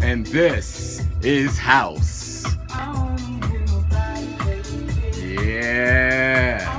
And this is house. Yeah.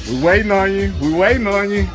We waiting on you. We waiting on you.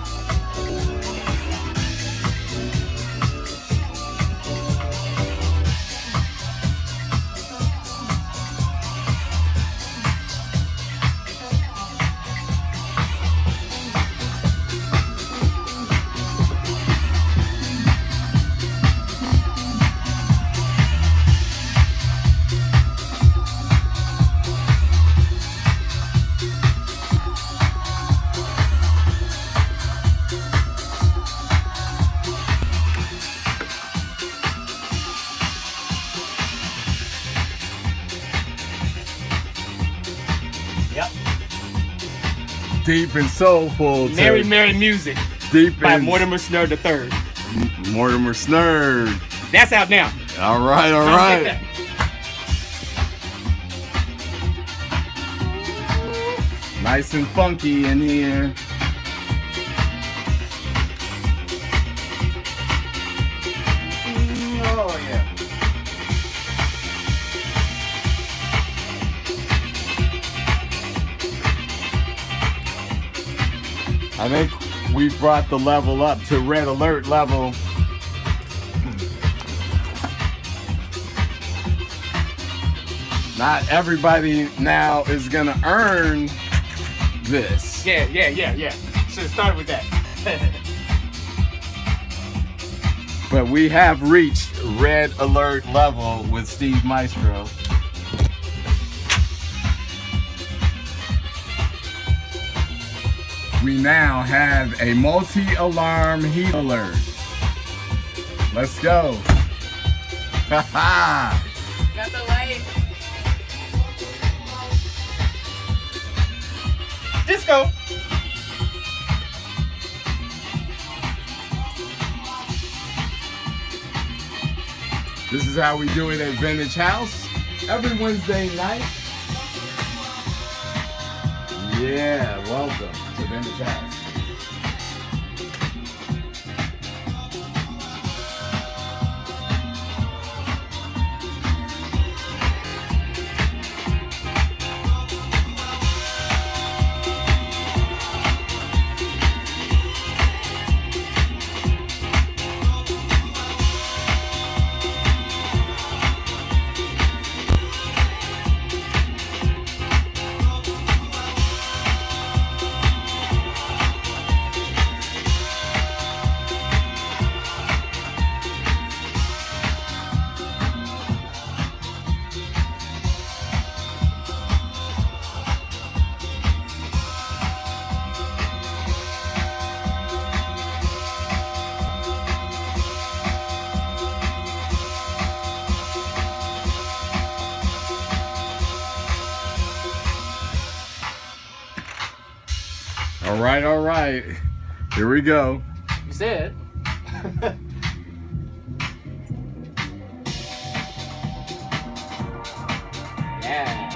Deep and soulful. Merry music. Deep by and Mortimer Snur III. Mortimer Snur. That's out now. All right. Nice and funky in here. Oh yeah. I think we brought the level up to red alert level. Not everybody now is gonna earn this. Yeah. Should have started with that. But we have reached red alert level with Steve Maestro. We now have a multi-alarm heat alert. Let's go. Haha. Got the light. Disco. This is how we do it at Vintage House every Wednesday night. Yeah, welcome to Vintage House. All right. Here we go. You said. Yeah.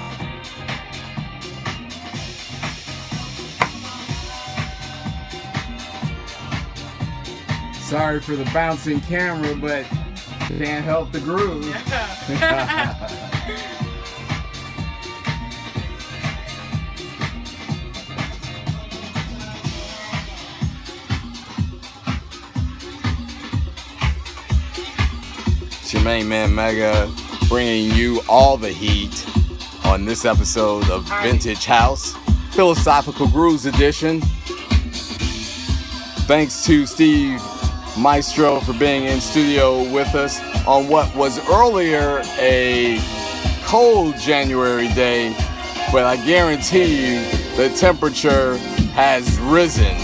Sorry for the bouncing camera, but can't help the groove. It's your main man Mega bringing you all the heat on this episode of Vintage House, Philosophical Grooves Edition. Thanks to Steve Maestro for being in studio with us on what was earlier a cold January day, but I guarantee you the temperature has risen.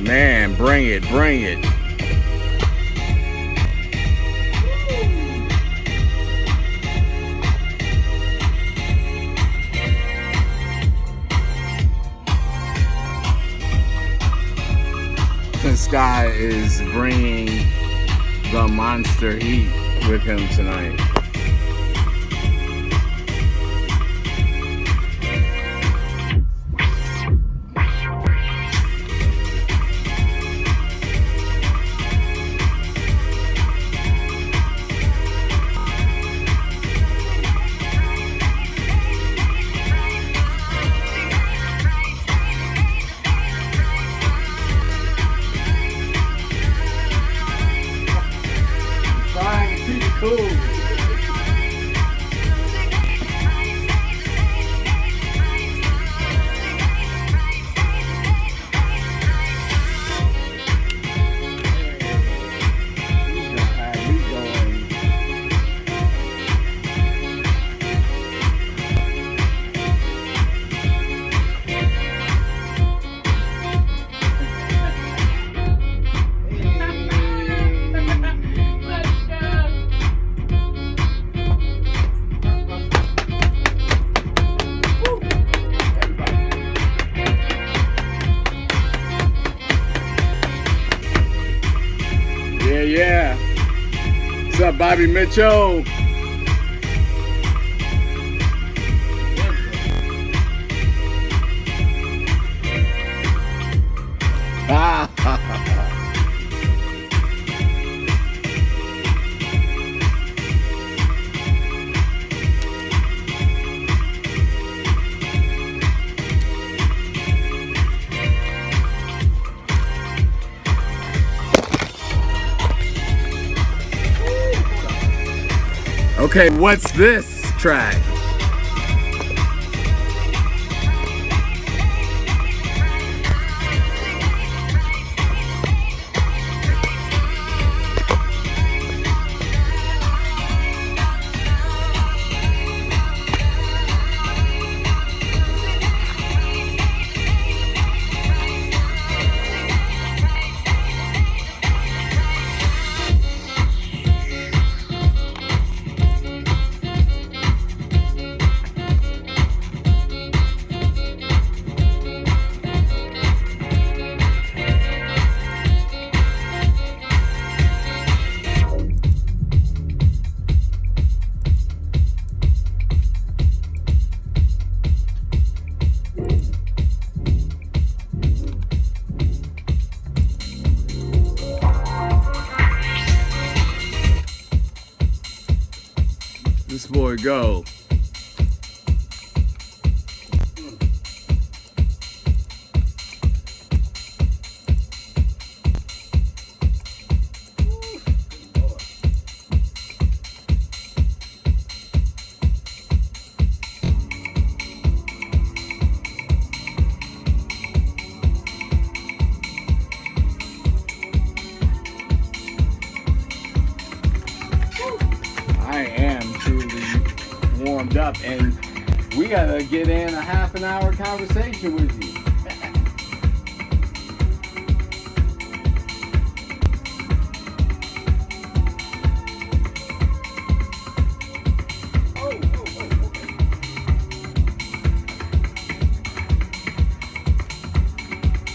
Man, bring it, bring it. This guy is bringing the monster heat with him tonight. Yeah. What's up, Bobby Mitchell? Okay, what's this track? This boy go. I am truly warmed up, and we gotta get in a half an hour conversation with you.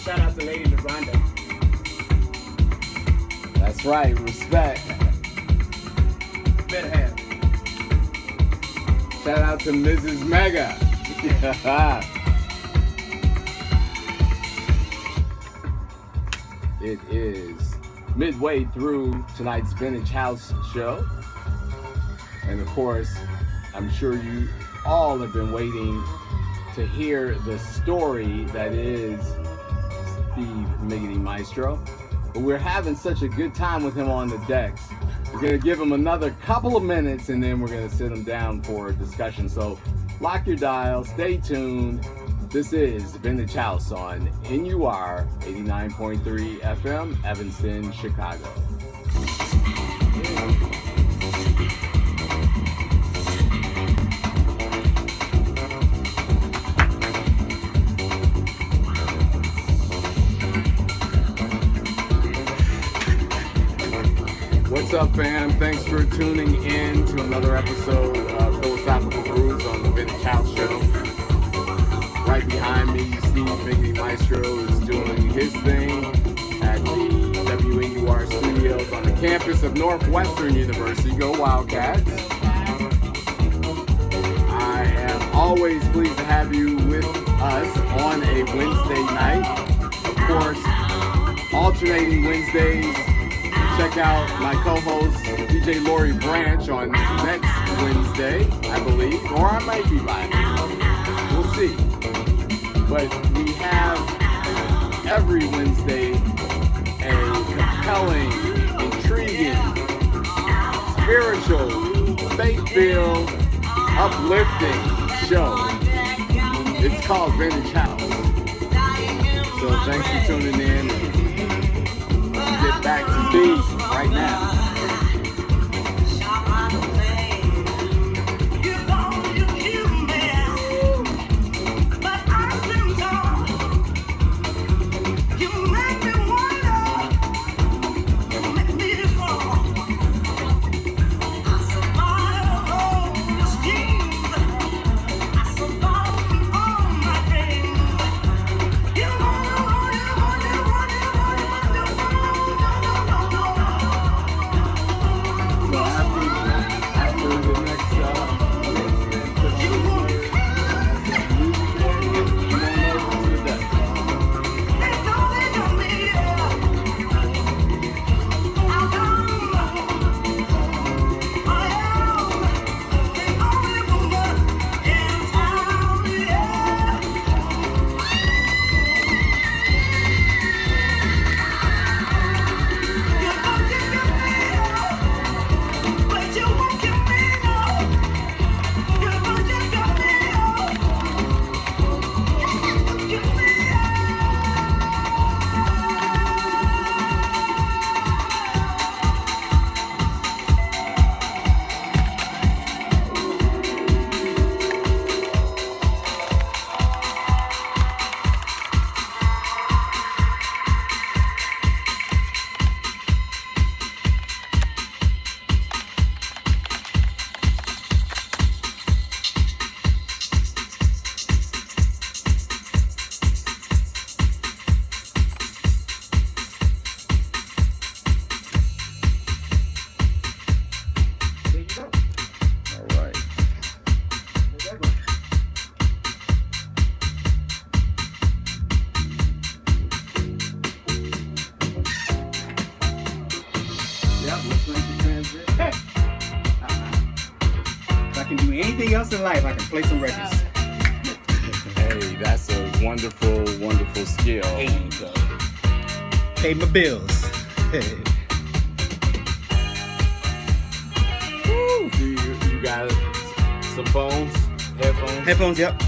Shout out to Lady LaRonda. That's right, respect. Better have. Shout out to Mrs. Mega. It is midway through tonight's Vintage House show. And of course, I'm sure you all have been waiting to hear the story that is Steve Miggedy Maestro. But we're having such a good time with him on the decks. We're going to give him another couple of minutes, and then we're going to sit him down for a discussion. So lock your dial, stay tuned. This is Vintage House on NUR 89.3 FM, Evanston, Chicago. up, fam? Thanks for tuning in to another episode of Philosophical Grooves on the Vintage House Show. Right behind me, Steve Miggedy Maestro is doing his thing at the WNUR studios on the campus of Northwestern University. Go Wildcats. I am always pleased to have you with us on a Wednesday night. Of course, alternating Wednesdays. Check out my co-host, DJ Lori Branch, on next Wednesday, I believe, or I might be live. We'll see. But we have every Wednesday a compelling, intriguing, spiritual, faith-filled, uplifting show. It's called Vintage House. So thanks for tuning in. Get back to Steve right now. Else in life, I can play some records. Hey, that's a wonderful, wonderful skill. There you go. Pay my bills. Woo. You got some phones? Headphones? Headphones, yep.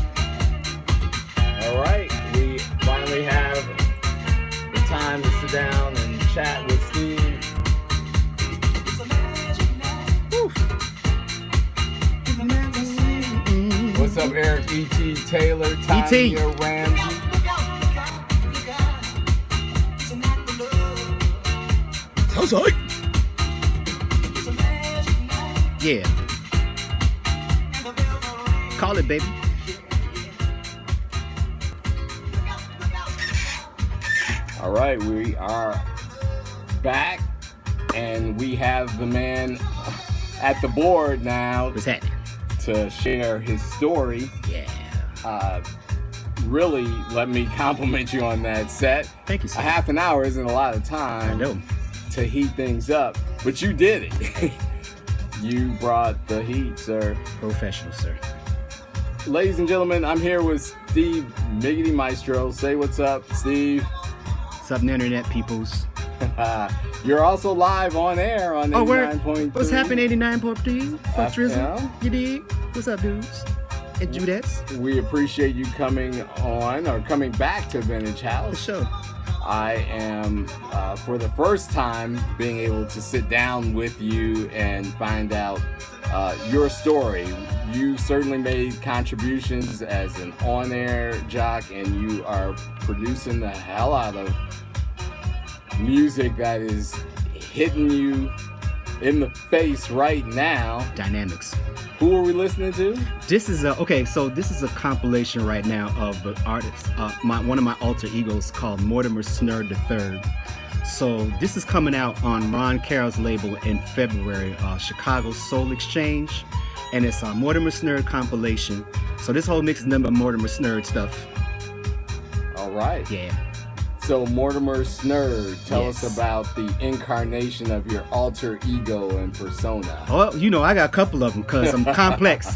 All right. We finally have the time to sit down and chat with Steve. Woo. What's up, Eric? E.T. Taylor, Tanya Ramsey. Sounds like. Yeah. Call it, baby. All right, we are back, and we have the man at the board now. What's happening? To share his story. Yeah. Really, let me compliment you on that set. Thank you, sir. A half an hour isn't a lot of time. I know. To heat things up, but you did it. You brought the heat, sir. Professional, sir. Ladies and gentlemen, I'm here with Steve Miggedy Maestro. Say what's up, Steve. What's up, internet peoples? You're also live on air on 89.3. What's happening, 89.3? Fuck Drizzle. You dig? What's up, dudes? And Judettes? We appreciate you coming on, or coming back to Vintage House. For sure. I am, for the first time, being able to sit down with you and find out your story. You certainly made contributions as an on-air jock, and you are producing the hell out of music that is hitting you in the face right now. Dynamics. Who are we listening to? This is this is a compilation right now of the artist, one of my alter egos called Mortimer Snurd III. So this is coming out on Ron Carroll's label in February, Chicago Soul Exchange, and it's a Mortimer Snurd compilation. So this whole mix is number Mortimer Snurd stuff. All right. Yeah. So Mortimer Snurd, tell us about the incarnation of your alter ego and persona. Well, I got a couple of them because I'm complex.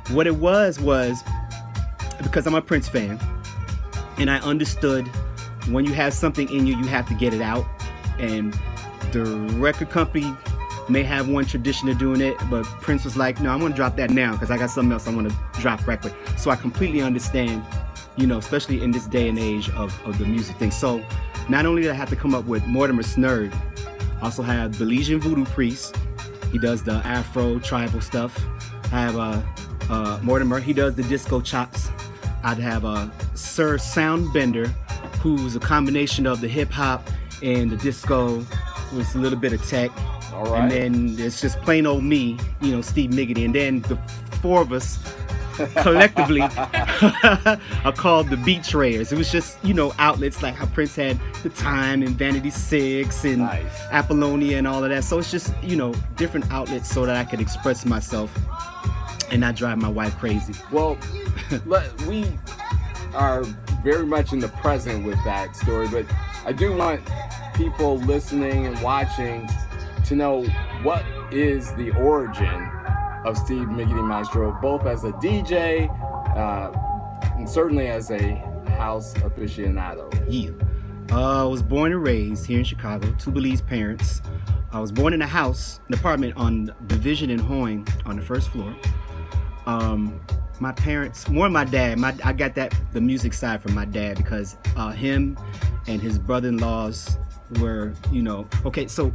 What it was because I'm a Prince fan, and I understood when you have something in you, you have to get it out. And the record company may have one tradition of doing it, but Prince was like, no, I'm going to drop that now because I got something else I want to drop record. So I completely understand, especially in this day and age of the music thing. So not only did I have to come up with Mortimer Snurd, I also have Belizean Voodoo Priest. He does the Afro tribal stuff. I have Mortimer, he does the disco chops. I'd have Sir Soundbender, who's a combination of the hip hop and the disco with a little bit of tech. All right. And then it's just plain old me, Steve Miggedy. And then the four of us collectively are called the Beat Traders. It was just, outlets like how Prince had The Time and Vanity 6 and Apollonia and all of that. So it's just, different outlets so that I could express myself and not drive my wife crazy. Well, we are very much in the present with that story, but I do want people listening and watching to know what is the origin of Steve Miggedy Maestro, both as a DJ and certainly as a house aficionado. Yeah. I was born and raised here in Chicago, two Belize parents. I was born in a house, an apartment on Division and Hoying on the first floor. My parents, more my dad, I got the music side from my dad because him and his brother-in-laws were, so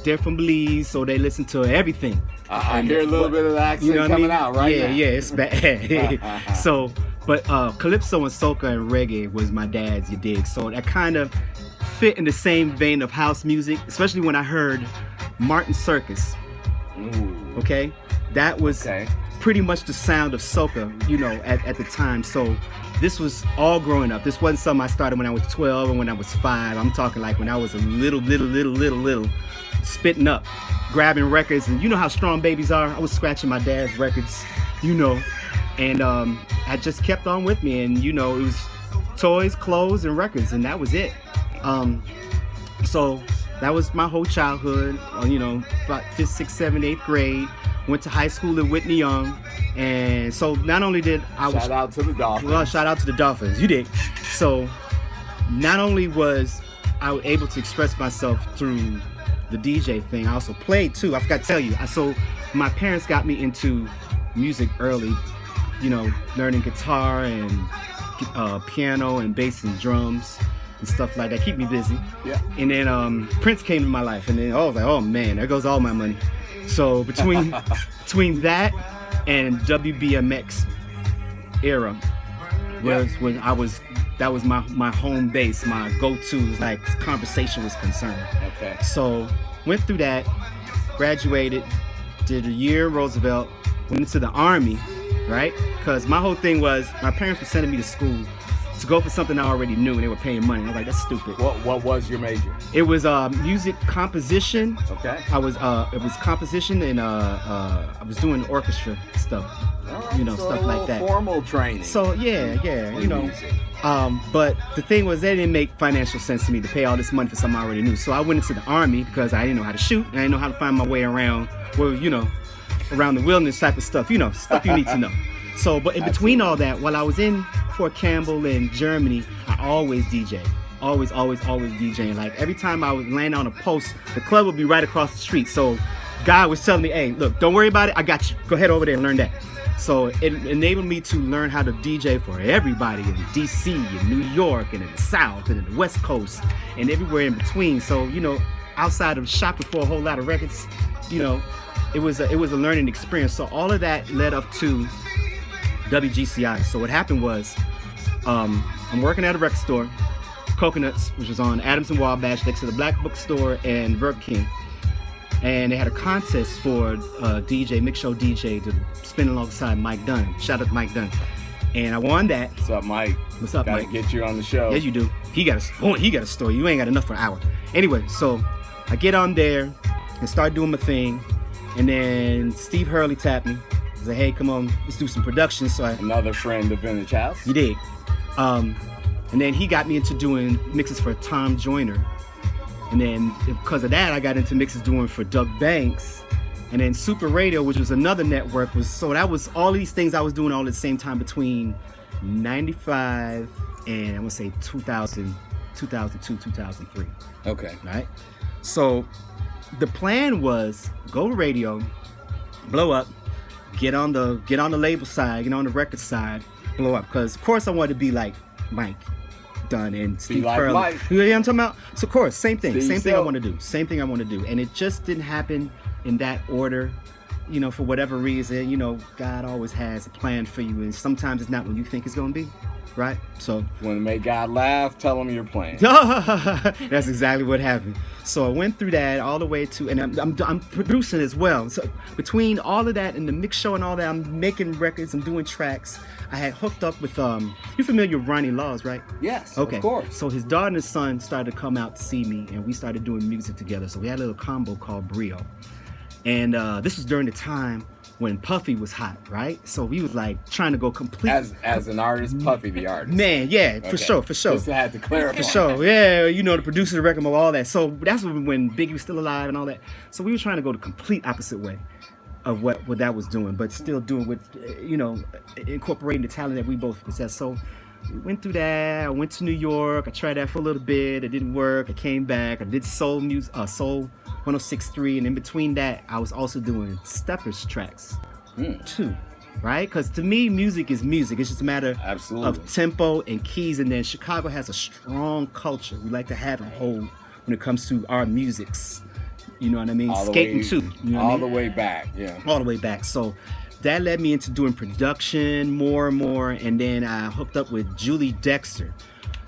they're from Belize, so they listen to everything. I hear a little bit of the accent coming out right now. Yeah, it's bad. So, but calypso and soca and reggae was my dad's, you dig? So that kind of fit in the same vein of house music, especially when I heard Martin Circus. Ooh. Okay? That was pretty much the sound of soca, at the time. So this was all growing up. This wasn't something I started when I was 12 or when I was 5. I'm talking like when I was a little, spitting up, grabbing records. And you know how strong babies are? I was scratching my dad's records, and I just kept on with me. And, it was toys, clothes, and records, and that was it. So that was my whole childhood, about 5th, 6th, 7th, 8th grade. Went to high school at Whitney Young, and so not only did I shout out to the Dolphins. Well, shout out to the Dolphins. You did. So not only was I able to express myself through the DJ thing, I also played too. I forgot to tell you. So my parents got me into music early, learning guitar and piano and bass and drums and stuff like that. Keep me busy. Yeah. And then Prince came in my life, and then I was like, oh man, there goes all my money. So between that and WBMX era was when that was my home base, my go-to like conversation was concerned. Okay. So went through that, graduated, did a year in Roosevelt, went into the Army, right? Because my whole thing was my parents were sending me to school to go for something I already knew, and they were paying money. I was like, that's stupid. What was your major? It was music composition. Okay. It was composition, and I was doing orchestra stuff. Right, so stuff like that. Formal training. So yeah, music. But the thing was, that didn't make financial sense to me to pay all this money for something I already knew. So I went into the Army because I didn't know how to shoot, and I didn't know how to find my way around. Well, around the wilderness type of stuff. Stuff you need to know. So, but in between all that, while I was in Fort Campbell in Germany, I always DJ. Always DJing. Like every time I would land on a post, the club would be right across the street. So guy was telling me, hey, look, don't worry about it. I got you. Go ahead over there and learn that. So it enabled me to learn how to DJ for everybody in DC, in New York, and in the South, and in the West Coast, and everywhere in between. So, outside of shopping for a whole lot of records, it was a learning experience. So all of that led up to WGCI. So what happened was, I'm working at a record store, Coconuts, which was on Adams and Wabash, next to the Black Bookstore and Burger King. and they had a contest for DJ, mix show DJ, to spin alongside Mike Dunn. Shout out to Mike Dunn. And I won that. What's up, Mike? What's up, Mike? Gotta get you on the show. Yeah, you do. He got a story. You ain't got enough for an hour. Anyway, so I get on there and start doing my thing. And then Steve Hurley tapped me. He said, hey, come on, let's do some production. So Another friend of Vintage House. He did. And then he got me into doing mixes for Tom Joyner. And then because of that, I got into mixes doing for Doug Banks. And then Super Radio, which was another network, that was all these things I was doing all at the same time between 95 and I want to say 2000, 2002, 2003. Okay. Right? So the plan was go to radio, blow up, get on the label side, get on the record side, blow up. Because of course I wanted to be like Mike Dunn and Steve Hurley. Mike. You know what I'm talking about? So of course, same thing. Steve Same thing Still. I want to do. Same thing I want to do. And it just didn't happen in that order. You know, for whatever reason, you know, God always has a plan for you. And sometimes it's not what you think it's going to be. Right? So Want to make God laugh? Tell him your plan. that's exactly what happened. So I went through that all the way to, and I'm producing as well. So between all of that and the mix show and all that, I'm making records, I'm doing tracks. I had hooked up with, you're familiar with Ronnie Laws, right? Yes, Okay. of course. So his daughter and his son started to come out to see me, and we started doing music together. So we had a little combo called Brio. And this was during the time when Puffy was hot, right? So we was like trying to go complete. As an artist, Puffy the artist. Man, yeah, for sure. Just had to clarify. For sure, yeah, you know, the producer, the record, all that. So that's when Biggie was still alive and all that. So we were trying to go the complete opposite way of what that was doing, but still doing with, you know, incorporating the talent that we both possess. So we went through that. I went to New York. I tried that for a little bit. It didn't work. I came back. I did soul music, soul 106.3, and in between that, I was also doing steppers tracks too. Right? Because to me, music is music. It's just a matter of tempo and keys. And then Chicago has a strong culture. We like to have and hold when it comes to our musics. You know what I mean? Skating too. You know all the way back, yeah. All the way back. So that led me into doing production more and more. And then I hooked up with Julie Dexter.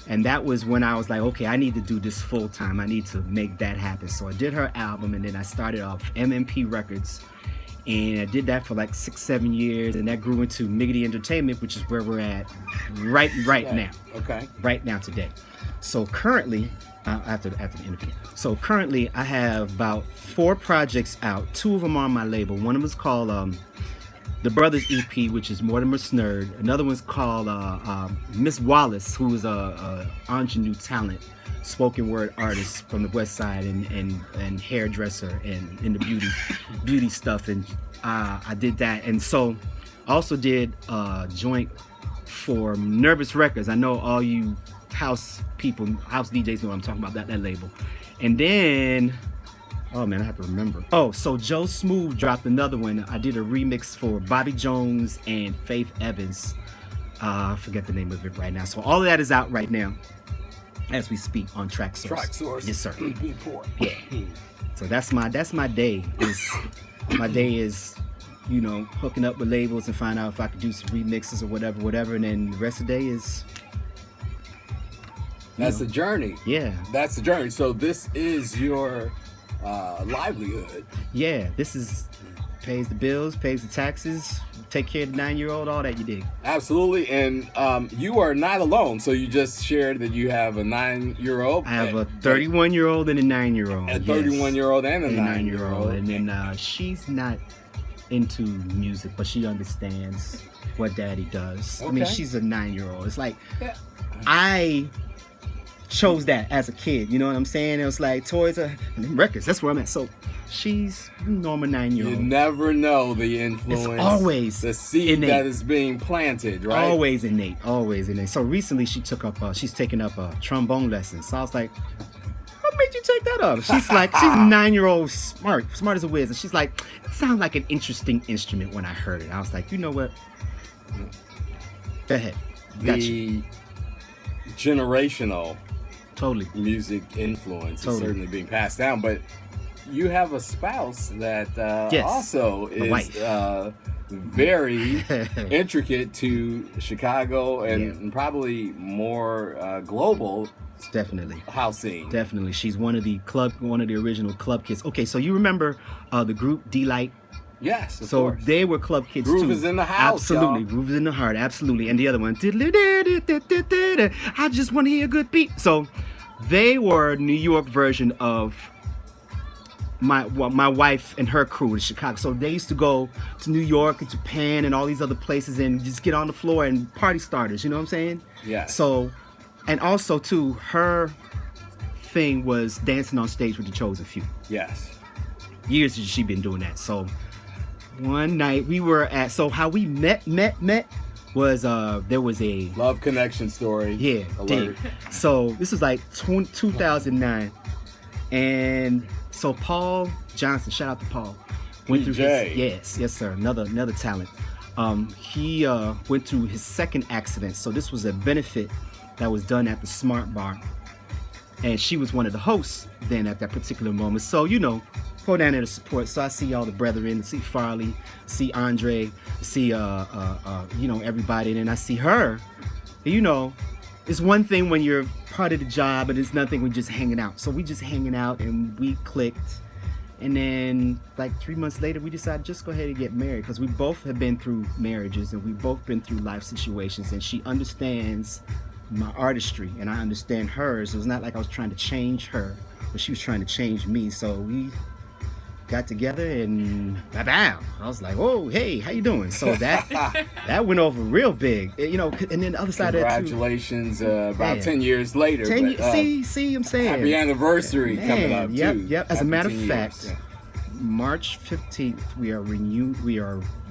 And that was when I was like, okay, I need to do this full time. I need to make that happen. So I did her album, and then I started off MMP Records. And I did that for like 6-7 years, and that grew into Miggedy Entertainment, which is where we're at right now. Okay. Right now today. So currently, after the interview. So currently, I have about 4 projects out. 2 of them are on my label. One of them is called The Brothers EP, which is Mortimer Snurd. Another one's called Miss Wallace, who is a ingenue talent, spoken word artist from the West Side and hairdresser and in the beauty stuff. And I did that. And so I also did a joint for Nervous Records. I know all you house people, house DJs know what I'm talking about, that label. And then, oh man, I have to remember. Oh, so Joe Smooth dropped another one. I did a remix for Bobby Jones and Faith Evans. I forget the name of it right now. So all of that is out right now as we speak on Track Source. Track Source. Yes, sir. Report. Yeah. So that's my day. My day is, you know, hooking up with labels and find out if I could do some remixes or whatever. And then the rest of the day is, that's the journey. Yeah. That's the journey. So this is your livelihood. Yeah, this is pays the bills, pays the taxes, take care of the 9-year-old, all that you dig. Absolutely. And you are not alone. So you just shared that you have a 9-year-old. I have a 31-year-old and a 9-year-old. A 31-year-old and a 9-year-old. And then she's not into music, but she understands what daddy does. Okay. I mean, she's a 9-year-old. It's like, I chose that as a kid, you know what I'm saying? It was like toys and records, that's where I'm at. So she's normal 9-year-old. You never know the influence. It's always the seed innate. That is being planted, right? Always innate. So recently she's taken up a trombone lesson. So I was like, what made you take that up? She's like, she's a 9-year-old, smart as a whiz. And she's like, it sounds like an interesting instrument when I heard it. I was like, you know what? Go ahead. The generational totally music influence is certainly being passed down, but you have a spouse that also is very intricate to Chicago and probably more global Definitely. house scene. Definitely. She's one of the original club kids. Okay, so you remember the group D-Light? Yes, of So course. they were club kids Groove too. is in the house, Absolutely. y'all. Groove is in the heart. Absolutely. And the other one, I just want to hear a good beat. So they were a New York version of my wife and her crew in Chicago. So they used to go to New York and Japan and all these other places and just get on the floor and party starters. You know what I'm saying? Yeah. So, and also too, her thing was dancing on stage with the Chosen Few. Yes. Years she been doing that. So one night we were at, so how we met was there was a Love connection story. yeah, Alert. so this was like 2009, and so Paul Johnson, shout out to Paul, went through DJ. yes sir, another talent. He went through his second accident. So this was a benefit that was done at the Smart Bar, and she was one of the hosts then at that particular moment. So you know, go down there to support. So I see all the brethren, see Farley, see Andre, see everybody, and then I see her. You know, it's one thing when you're part of the job, but it's nothing when just hanging out. So we just hanging out and we clicked. And then like 3 months later, we decided just go ahead and get married, because we both have been through marriages and we've both been through life situations, and she understands my artistry and I understand hers. It was not like I was trying to change her, but she was trying to change me. So we got together and bam, I was like, oh, hey, how you doing? So that went over real big, you know. And then the other side of that too, Congratulations, about 10 years later. 10 but, see I'm saying happy anniversary Man, coming up too. Yep. As a Happy matter of 10 years, fact, yeah. March 15th we are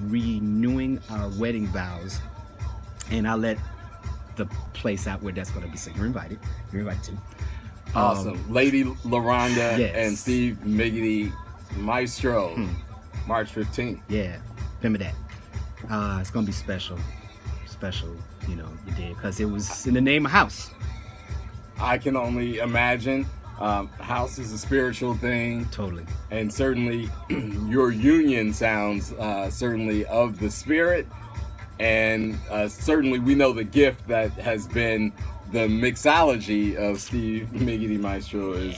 renewing our wedding vows, and I'll let the place out where that's going to be. So you're invited too. Awesome. Lady LaRonda yes. and Steve Miggedy Maestro, March 15th. Yeah, remember that. It's gonna be special, you know, you did, because it was in the name of house. I can only imagine. House is a spiritual thing. Totally. And certainly your union sounds certainly of the spirit. And certainly we know the gift that has been the mixology of Steve Miggedy Maestro is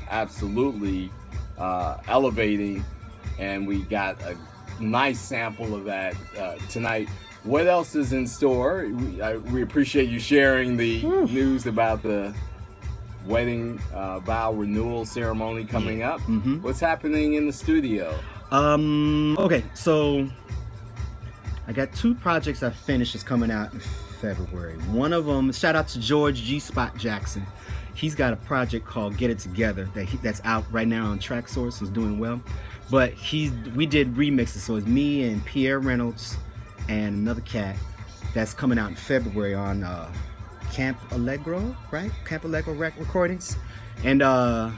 absolutely elevating, and we got a nice sample of that tonight. What else is in store? We appreciate you sharing the news about the wedding vow renewal ceremony coming up. Mm-hmm. What's happening in the studio? Okay, so I got 2 projects I finished that's coming out in February. One of them, shout out to George G. Spot Jackson. He's got a project called Get It Together that's out right now on Track Source. Is doing well. But we did remixes, so it's me and Pierre Reynolds and another cat that's coming out in February on Camp Allegro, right? Camp Allegro Recordings. And so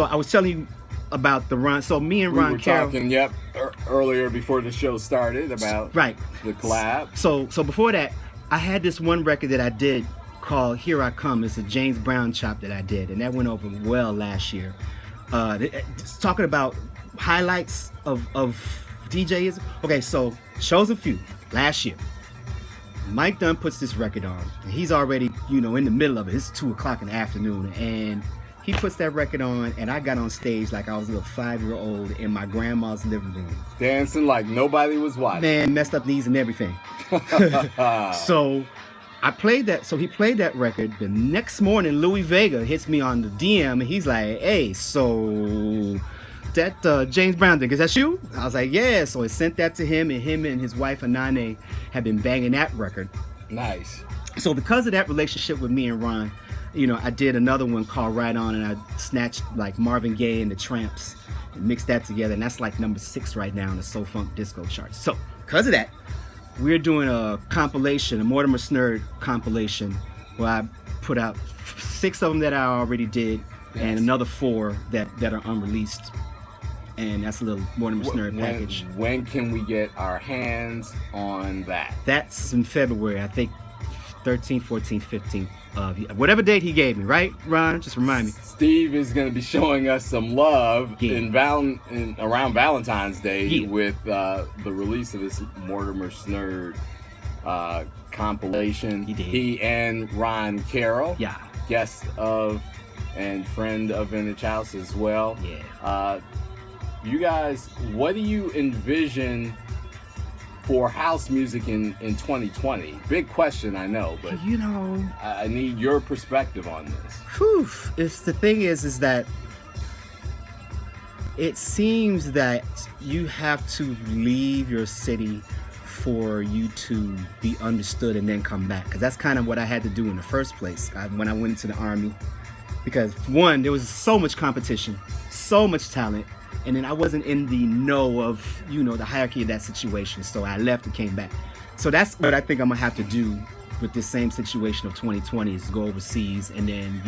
I was telling you about the Ron. So me and Ron Carroll. We were talking, earlier before the show started about right. the collab. So before that, I had this one record that I did called Here I Come. It's a James Brown chop that I did, and that went over well last year. It's talking about highlights of DJism. Okay, so shows a few last year. Mike Dunn puts this record on, and he's already, you know, in the middle of it. It's 2:00 in the afternoon, and he puts that record on, and I got on stage like I was a little 5-year-old in my grandma's living room, dancing like nobody was watching. Man, messed up knees and everything. So I played that. So he played that record. The next morning, Louis Vega hits me on the DM, and he's like, "Hey, so that James Brown thing, is that you?" I was like, "Yeah." So I sent that to him, and his wife Anane have been banging that record. Nice. So because of that relationship with me and Ron, you know, I did another one called Right On, and I snatched like Marvin Gaye and the Tramps and mixed that together, and that's like number 6 right now on the Soul Funk Disco charts. So because of that, we're doing a compilation, a Mortimer Snerd compilation, where I put out 6 of them that I already did, yes, and another 4 that are unreleased. And that's a little Mortimer Snerd package. When can we get our hands on that? That's in February, I think 13th, 14th, 15th. Whatever date he gave me, right, Ron? Just remind me. Steve is going to be showing us some love around Valentine's Day with the release of this Mortimer Snerd compilation. He did. He and Ron Carroll, Yeah. guest of and friend of Vintage House as well. Yeah. You guys, what do you envision for house music in 2020? Big question, I know, but You know, I need your perspective on this. whew, it's the thing is that it seems that you have to leave your city for you to be understood and then come back, because that's kind of what I had to do in the first place when I went into the Army. Because one, there was so much competition, so much talent, and then I wasn't in the know of, the hierarchy of that situation. So I left and came back. So that's what I think I'm gonna have to do with this same situation of 2020, is go overseas and then,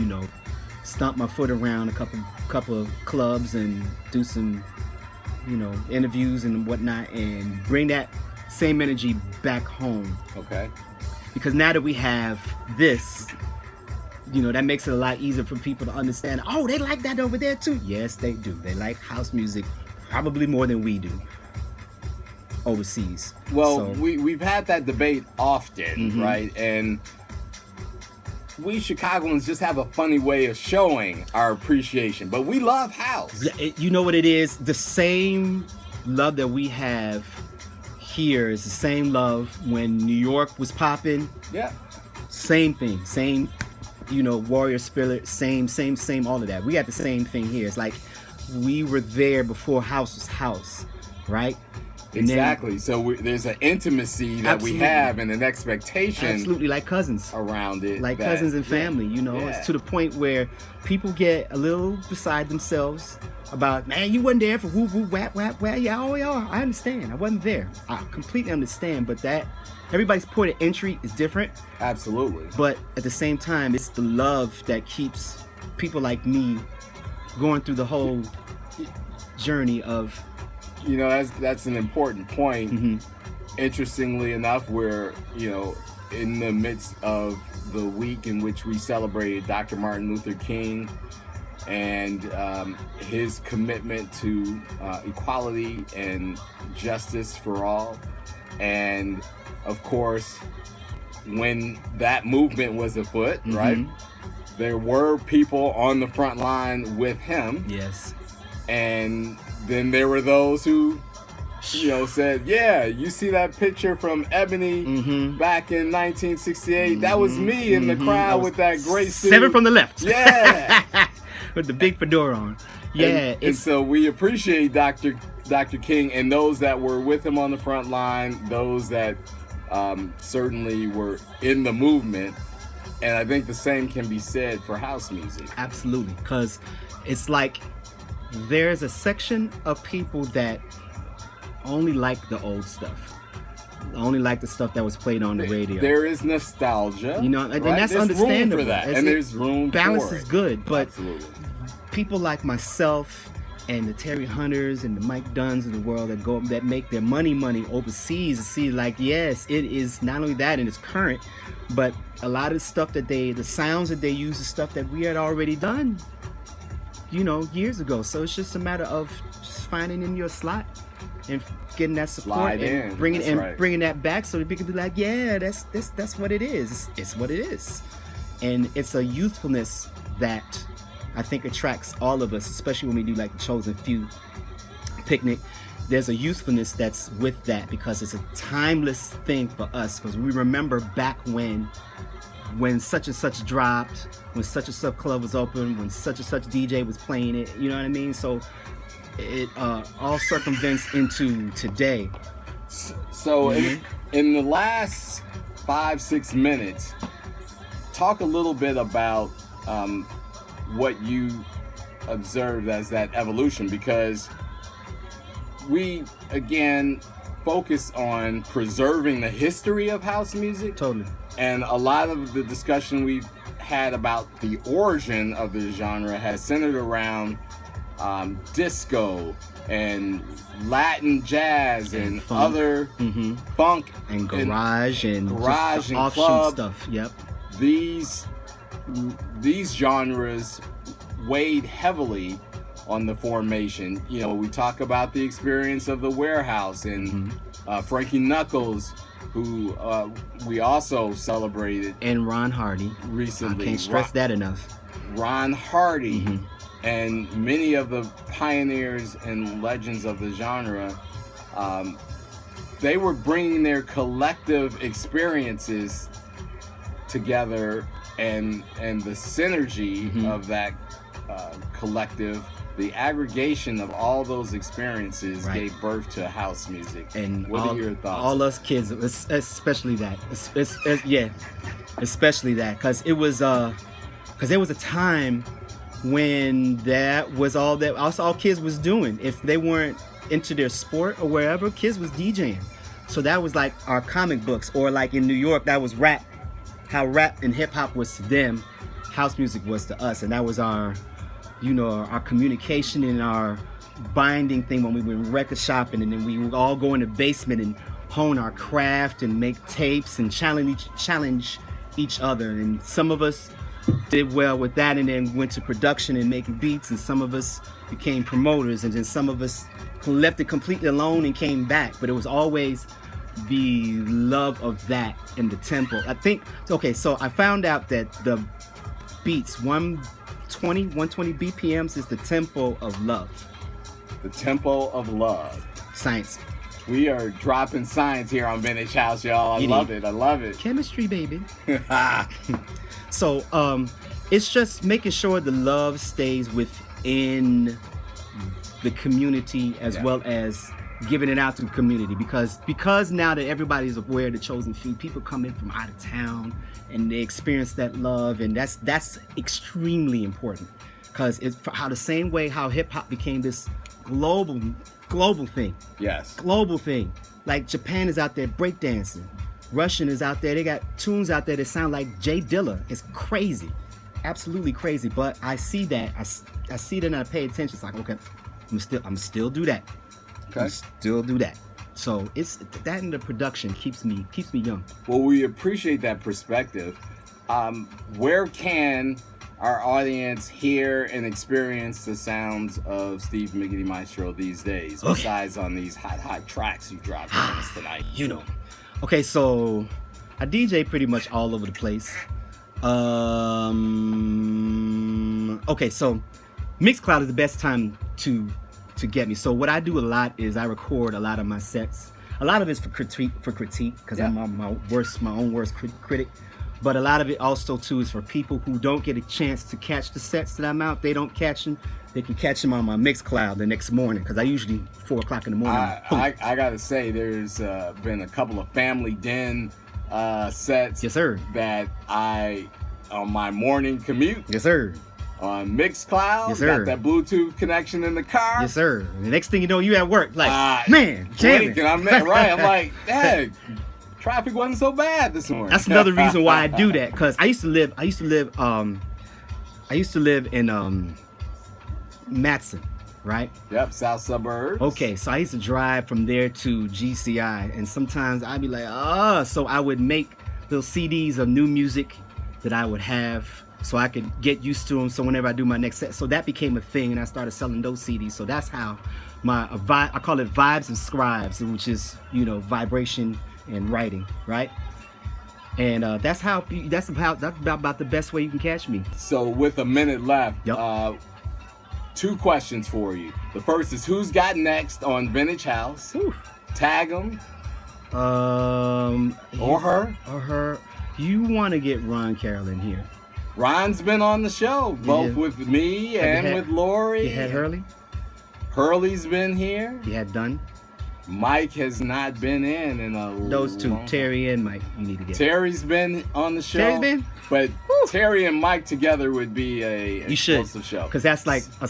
stomp my foot around a couple of clubs and do some, interviews and whatnot, and bring that same energy back home. Okay. Because now that we have this, that makes it a lot easier for people to understand. Oh, they like that over there too. Yes, they do. They like house music probably more than we do overseas. Well, So, we've had that debate often, Mhm. right? And we Chicagoans just have a funny way of showing our appreciation, but we love house. you know what it is? The same love that we have here is the same love when New York was popping. Yeah. Same thing. Same, warrior spirit. Same, all of that. We got the same thing here. It's like we were there before house was house, right? And then- Exactly. So there's an intimacy that Absolutely. we have and an expectation absolutely, like cousins. around it. Like that- cousins and family, Yeah. It's to the point where people get a little beside themselves about, man, you wasn't there for woo woo whap whap whap. Yeah, oh yeah, I understand. I wasn't there. I completely understand, but that everybody's point of entry is different. Absolutely. But at the same time, it's the love that keeps people like me going through the whole journey of. That's an important point. Mhm. Interestingly enough, we're, in the midst of the week in which we celebrated Dr. Martin Luther King and his commitment to equality and justice for all. And of course, when that movement was afoot, right, there were people on the front line with him. Yes. And then there were those who, said, yeah, you see that picture from Ebony back in 1968? That was me in the crowd with that great suit. 7 from the left. Yeah. With the big fedora on. Yeah. And so we appreciate Dr. King and those that were with him on the front line, those that certainly were in the movement. And I think the same can be said for house music. Absolutely. Because it's like there's a section of people that only like the old stuff. Only like the stuff that was played on the radio. There is nostalgia. And right? that's there's understandable. room for that. It's- And there's room balance for is it. good, but Absolutely. people like myself and the Terry Hunters and the Mike Dunns of the world that make their money overseas, see, like, yes, it is not only that and it's current, but a lot of the stuff the sounds that they use is stuff that we had already done, years ago. So it's just a matter of just finding in your slot and getting that support Slide and in. bringing That's right. bringing that back so that people can be like, yeah, that's what it is. It's what it is, and it's a youthfulness that I think attracts all of us, especially when we do like the Chosen Few picnic. There's a youthfulness that's with that because it's a timeless thing for us, because we remember back when such and such dropped, when such and such club was open, when such and such DJ was playing it, you know what I mean? So it all circumvents into today. So in the last 5-6 minutes, talk a little bit about what you observed as that evolution, because we again focus on preserving the history of house music. Totally. And a lot of the discussion we've had about the origin of the genre has centered around disco and Latin jazz and funk. other funk And garage and garage just the and offshoot club. stuff. Yep. These genres weighed heavily on the formation. We talk about the experience of the warehouse and Frankie Knuckles, who we also celebrated, and Ron Hardy recently. I can't stress that enough. Ron Hardy, and many of the pioneers and legends of the genre, they were bringing their collective experiences together, and the synergy of that collective, the aggregation of all those experiences gave birth to house music. And what are your thoughts? All us kids, especially that, especially that, because it was because there was a time when that was all kids was doing. If they weren't into their sport or wherever, kids was DJing. So that was like our comic books, or like in New York, that was rap. How rap and hip hop was to them, house music was to us, and that was our communication and our binding thing when we went record shopping, and then we would all go in the basement and hone our craft and make tapes and challenge each other. And some of us did well with that, and then went to production and making beats, and some of us became promoters, and then some of us left it completely alone and came back. But it was always the love of that in the tempo. I think, okay, so I found out that the beats, 120 BPMs is the tempo of love. The tempo of love. Science. We are dropping science here on Vintage House, y'all. I love it. Chemistry, baby. So, it's just making sure the love stays within the community as well as giving it out to the community, because now that everybody's aware of the chosen few, people come in from out of town and they experience that love, and that's extremely important, because it's how the same way how hip hop became this global thing. Yes. Global thing. Like Japan is out there breakdancing. Russian is out there. They got tunes out there that sound like Jay Dilla. It's crazy. Absolutely crazy. But I see that. I see that and I pay attention. It's like, okay, I'm still do that. Okay. Still do that. So it's that, in the production keeps me young. Well, we appreciate that perspective. Where can our audience hear and experience the sounds of Steve Miggedy Maestro these days, besides on these hot tracks you dropped on us tonight? Okay, so I DJ pretty much all over the place. Okay, so Mixcloud is the best time to get me. So what I do a lot is I record a lot of my sets. A lot of it's for critique, because I'm my own worst critic. But a lot of it also too is for people who don't get a chance to catch the sets that I'm out. They don't catch them. They can catch them on my Mixcloud the next morning, because I usually 4 o'clock in the morning. I gotta say, there's been a couple of Family Den sets. Yes, sir. That I on my morning commute. Yes, sir. On Mixcloud, yes, sir. Got that Bluetooth connection in the car. Yes, sir. And the next thing you know, you at work, like, man, jamming. I'm like, Dad, traffic wasn't so bad this morning. That's another reason why I do that, because I used to live in Matson, right? Yep, south suburbs. Okay, so I used to drive from there to GCI, and sometimes I'd be like, so I would make little CDs of new music that I would have, so I could get used to them. So whenever I do my next set, so that became a thing, and I started selling those CDs. So that's how I call it Vibes and Scribes, which is vibration and writing, right? And that's about the best way you can catch me. So with a minute left, yep. 2 questions for you. The first is, who's got next on Vintage House? Whew. Tag them. Or her. You want to get Ron Carroll in here. Ron's been on the show, both with me and with Lori. You had Hurley? Hurley's been here. You had Dunn? Mike has not been in a Those two, Terry and Mike, you need to get. Terry's been on the show. Terry's been? But Terry and Mike together would be a explosive show. Because that's like a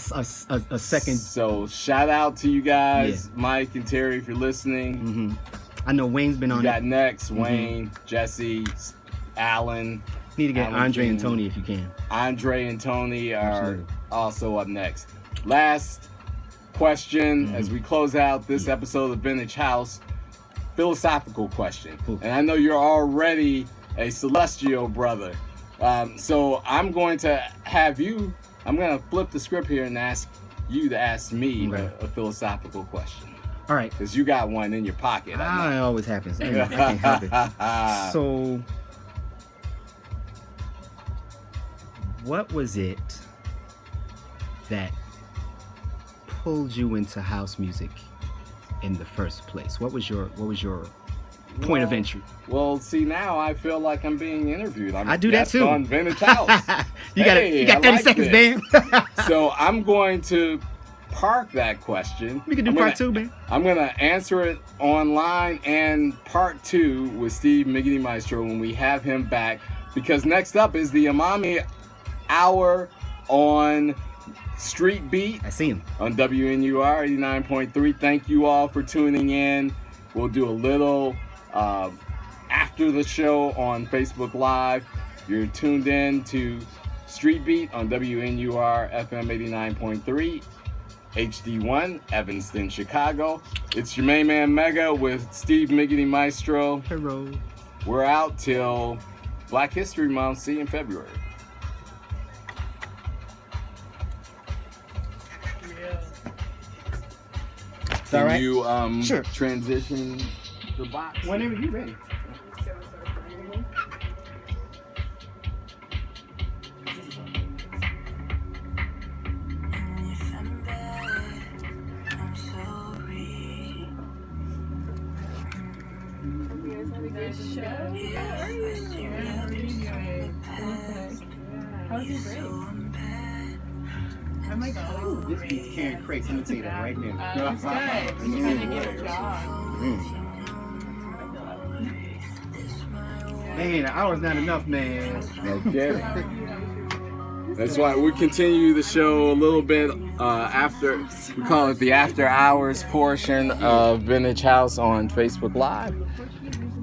second. So shout out to you guys, Mike and Terry, if you're listening. Mm-hmm. I know Wayne's been on got next, Wayne, Jesse, Alan. Need to get Alan Andre King. and Tony if you can. Andre and Tony are also up next. Last question as we close out this episode of Vintage House. Philosophical question. And I know you're already a celestial brother. So I'm going to flip the script here and ask you to ask me a philosophical question. All right. Because you got one in your pocket. It always happens. I can't help it. So, what was it that pulled you into house music in the first place? What was your point of entry? Well, see, now I feel like I'm being interviewed. I do that too. On Vintage House. you got 30 seconds, man. So I'm going to park that question. We can do part 2, man. I'm going to answer it online and part 2 with Steve Miggedy Maestro when we have him back. Because next up is the Umami Hour on Street Beat. I see him. On WNUR 89.3. Thank you all for tuning in. We'll do a little after the show on Facebook Live. You're tuned in to Street Beat on WNUR FM 89.3. HD1, Evanston, Chicago. It's your main man Mega with Steve Miggedy Maestro. Hello. We're out till Black History Month. See you in February. Can right. you Sure. transition the box? Whenever you're ready. How's your break? I'm like, oh, This beat's carrying crates. I'm gonna tell you that right now. it's good. You're trying to get a job. Man, an hour's not enough, man. Okay. That's why we continue the show a little bit after. We call it the after hours portion of Vintage House on Facebook Live.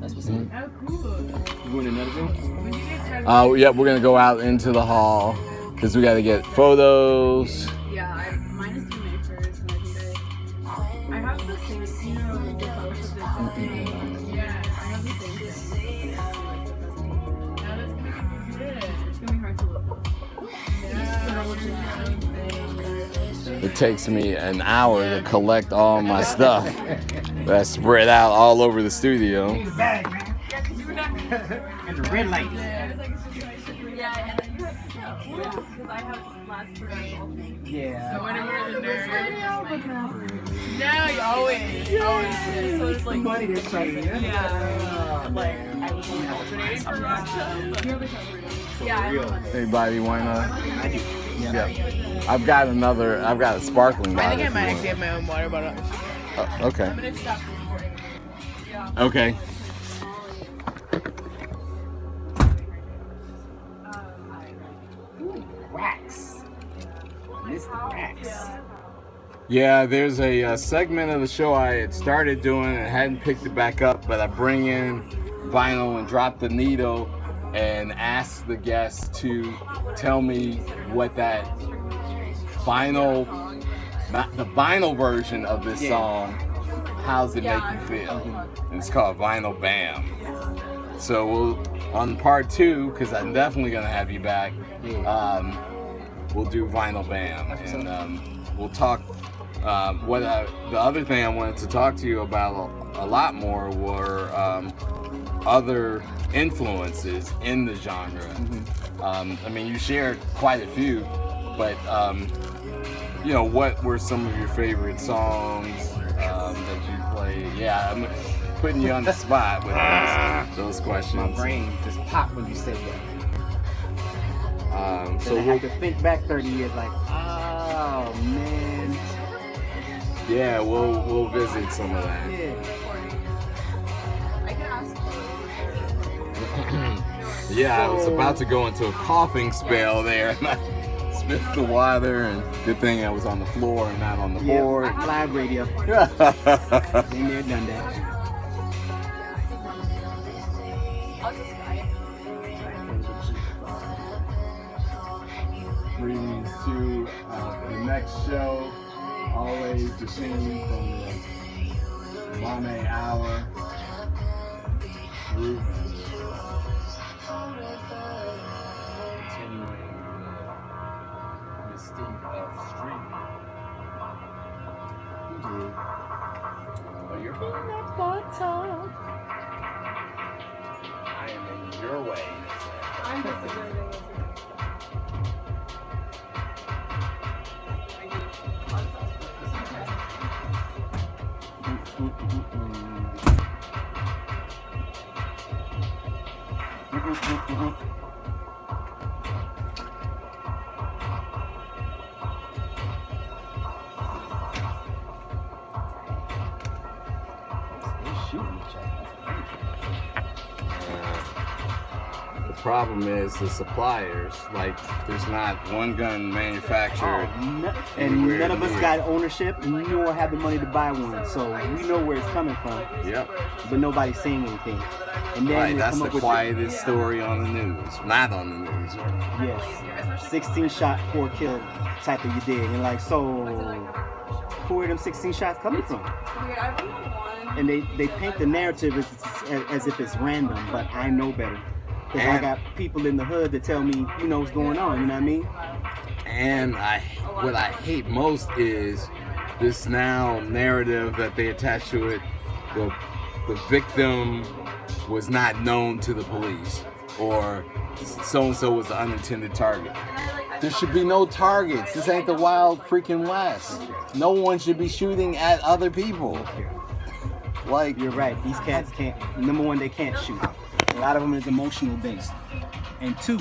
That's what's up. Oh, cool. You want another drink? When you get started, Yeah, we're gonna go out into the hall because we got to get photos. yeah, mine is due May 1st, and I have the same, you know, the photos of this thing. Yeah, I have the same thing. Now that's gonna be good. It's gonna be hard to look. Yeah. It takes me an hour to collect all my stuff that's spread out all over the studio. Need a bag, man. And the red light. Yeah, and then you have to go. Yeah, because I have last rehearsal. Yeah. So whenever the nerves, no, you always. So it's like money they're trying. yeah, like I was alternating for rock shows. Yeah, Anybody wanna? I do. Yeah. I've got a sparkling bottle. I think I if might you actually have my own water bottle. want. Okay. I'm gonna stop recording. Yeah. Okay. Wax. Mr. Wax. Yeah, there's a segment of the show I had started doing and hadn't picked it back up, but I bring in vinyl and drop the needle and ask the guests to tell me what that vinyl, not the vinyl version of this song, how's it make you feel? And it's called Vinyl Bam. So we'll, on part 2, because I'm definitely going to have you back, we'll do Vinyl Bam. And we'll talk. The other thing I wanted to talk to you about a lot more were other influences in the genre. I mean, you shared quite a few, but you know, what were some of your favorite songs that you played? Yeah, I'm putting you on the spot with those questions. My brain just popped when you said that. So I we'll, have to think back 30 years like, oh man. yeah, we'll visit some of that. Yeah. I can ask Yeah, I was about to go into a coughing spell there, and I spit the water, and good thing I was on the floor and not on the board. Live radio. Been there, done that. Greetings to the next show. Always the theme from the Monet Hour. Continuing the mystique of street. You're in that bottom. I am in your way. I'm disagreeing with you. The problem is the suppliers. Like, there's not one gun manufactured. And anywhere none of us near. got ownership, nor have the money to buy one. So we know where it's coming from, Yep. but nobody's saying anything. And then Right, they that's come the up with quietest story on the news. Not on the news. yes, 16 shot, 4 kill type of you dig. And like, so who are them 16 shots coming from? Weird. I've only one. And they paint the narrative as if it's random, but I know better. Because I And- got people in the hood that tell me, you know what's going on, you know what I mean? And what I hate most is this now narrative that they attach to it. The victim was not known to the police, or so-and-so was the unintended target. There should be no targets. This ain't the wild freaking West. No one should be shooting at other people. Like, You're right, these cats can't, number one, they can't shoot. A lot of them is emotional based. And two,